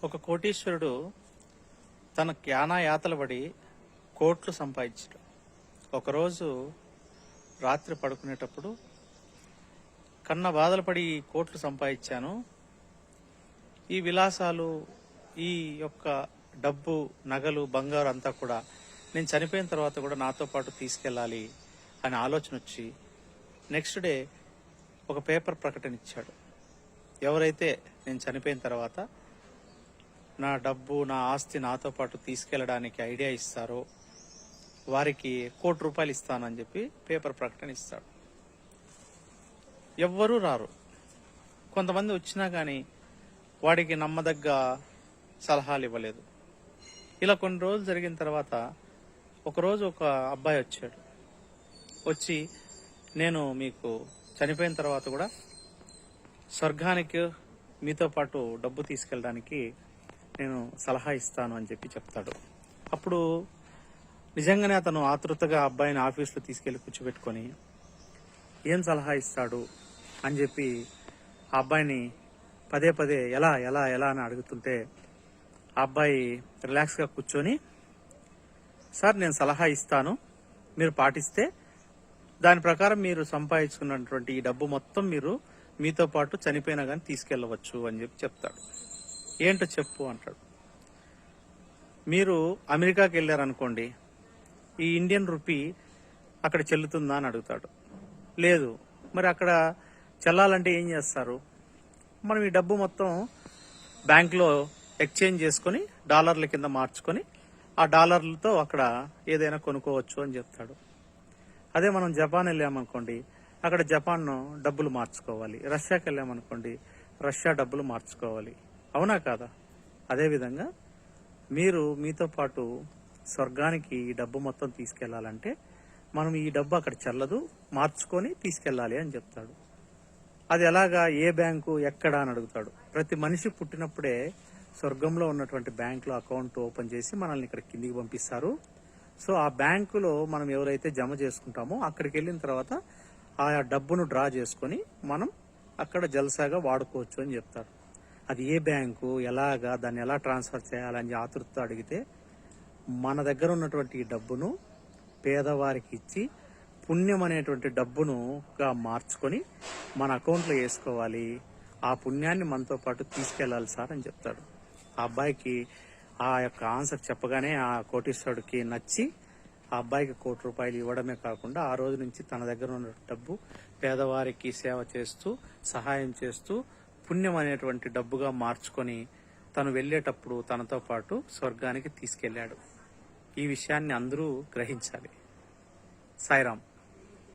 ఒక కోటీశ్వరుడు తన యాతలు పడి కోట్లు సంపాదించాడు. ఒకరోజు రాత్రి పడుకునేటప్పుడు కన్న బాధలు పడి కోట్లు సంపాదించాను, ఈ విలాసాలు, ఈ యొక్క డబ్బు, నగలు, బంగారు అంతా కూడా నేను చనిపోయిన తర్వాత కూడా నాతో పాటు తీసుకెళ్ళాలి అనే ఆలోచన వచ్చి నెక్స్ట్ డే ఒక పేపర్ ప్రకటన ఇచ్చాడు. ఎవరైతే నేను చనిపోయిన తర్వాత నా డబ్బు, నా ఆస్తి నాతో పాటు తీసుకెళ్ళడానికి ఐడియా ఇస్తారో వారికి ₹1,00,00,000 ఇస్తానని చెప్పి పేపర్ ప్రకటన ఇస్తాడు. ఎవ్వరూ రారు. కొంతమంది వచ్చినా కానీ వాడికి నమ్మదగ్గ సలహాలు ఇవ్వలేదు. ఇలా కొన్ని రోజులు జరిగిన తర్వాత ఒకరోజు ఒక అబ్బాయి వచ్చాడు. వచ్చి నేను మీకు చనిపోయిన తర్వాత కూడా స్వర్గానికి మీతో పాటు డబ్బు తీసుకెళ్ళడానికి నేను సలహా ఇస్తాను అని చెప్పి చెప్తాడు. అప్పుడు నిజంగానే అతను ఆతృతగా అబ్బాయిని ఆఫీస్లో తీసుకెళ్లి కూర్చోబెట్టుకొని ఏం సలహా ఇస్తాడు అని చెప్పి ఆ అబ్బాయిని పదే పదే ఎలా ఎలా ఎలా అని అడుగుతుంటే ఆ అబ్బాయి రిలాక్స్గా కూర్చొని, సార్ నేను సలహా ఇస్తాను, మీరు పాటిస్తే దాని ప్రకారం మీరు సంపాదించుకున్నటువంటి ఈ డబ్బు మొత్తం మీరు మీతో పాటు చనిపోయినా కానీ తీసుకెళ్ళవచ్చు అని చెప్పి చెప్తాడు. ఏంటో చెప్పు అంటాడు. మీరు అమెరికాకి వెళ్ళారనుకోండి, ఈ ఇండియన్ రూపీ అక్కడ చెల్లుతుందా అని అడుగుతాడు. లేదు. మరి అక్కడ చెల్లాలంటే ఏం చేస్తారు? మనం ఈ డబ్బు మొత్తం బ్యాంకులో ఎక్స్చేంజ్ చేసుకొని డాలర్ల కింద మార్చుకొని ఆ డాలర్లతో అక్కడ ఏదైనా కొనుక్కోవచ్చు అని చెప్తాడు. అదే మనం జపాన్ వెళ్ళామనుకోండి, అక్కడ జపాన్ డబ్బులు మార్చుకోవాలి. రష్యాకి వెళ్ళామనుకోండి, రష్యా డబ్బులు మార్చుకోవాలి. అవునా కాదా? అదేవిధంగా మీరు మీతో పాటు స్వర్గానికి ఈ డబ్బు మొత్తం తీసుకెళ్లాలంటే మనం ఈ డబ్బు అక్కడ చెల్లదు, మార్చుకొని తీసుకెళ్ళాలి అని చెప్తాడు. అది ఎలాగా, ఏ బ్యాంకు, ఎక్కడ అని అడుగుతాడు. ప్రతి మనిషి పుట్టినప్పుడే స్వర్గంలో ఉన్నటువంటి బ్యాంకులో అకౌంట్ ఓపెన్ చేసి మనల్ని ఇక్కడ కిందికి పంపిస్తారు. సో ఆ బ్యాంకులో మనం ఎవరైతే జమ చేసుకుంటామో అక్కడికి వెళ్ళిన తర్వాత ఆ డబ్బును డ్రా చేసుకొని మనం అక్కడ జల్సాగా వాడుకోవచ్చు అని చెప్తారు. అది ఏ బ్యాంకు, ఎలాగా, దాన్ని ఎలా ట్రాన్స్ఫర్ చేయాలని ఆతృతతో అడిగితే మన దగ్గర ఉన్నటువంటి ఈ డబ్బును పేదవారికి ఇచ్చి పుణ్యం అనేటువంటి డబ్బునుగా మార్చుకొని మన అకౌంట్లో వేసుకోవాలి, ఆ పుణ్యాన్ని మనతో పాటు తీసుకెళ్ళాలి సార్ అని చెప్తాడు. ఆ అబ్బాయికి ఆ యొక్క ఆన్సర్ చెప్పగానే ఆ కోటీశ్వరుడికి నచ్చి ఆ అబ్బాయికి ₹1,00,00,000 ఇవ్వడమే కాకుండా ఆ రోజు నుంచి తన దగ్గర ఉన్న డబ్బు పేదవారికి సేవ చేస్తూ, సహాయం చేస్తూ, పుణ్యం అనేటువంటి డబ్బుగా మార్చుకొని తను వెళ్ళేటప్పుడు తనతో పాటు స్వర్గానికి తీసుకెళ్లాడు. ఈ విషయాన్ని అందరూ గ్రహించాలి. సాయిరాం.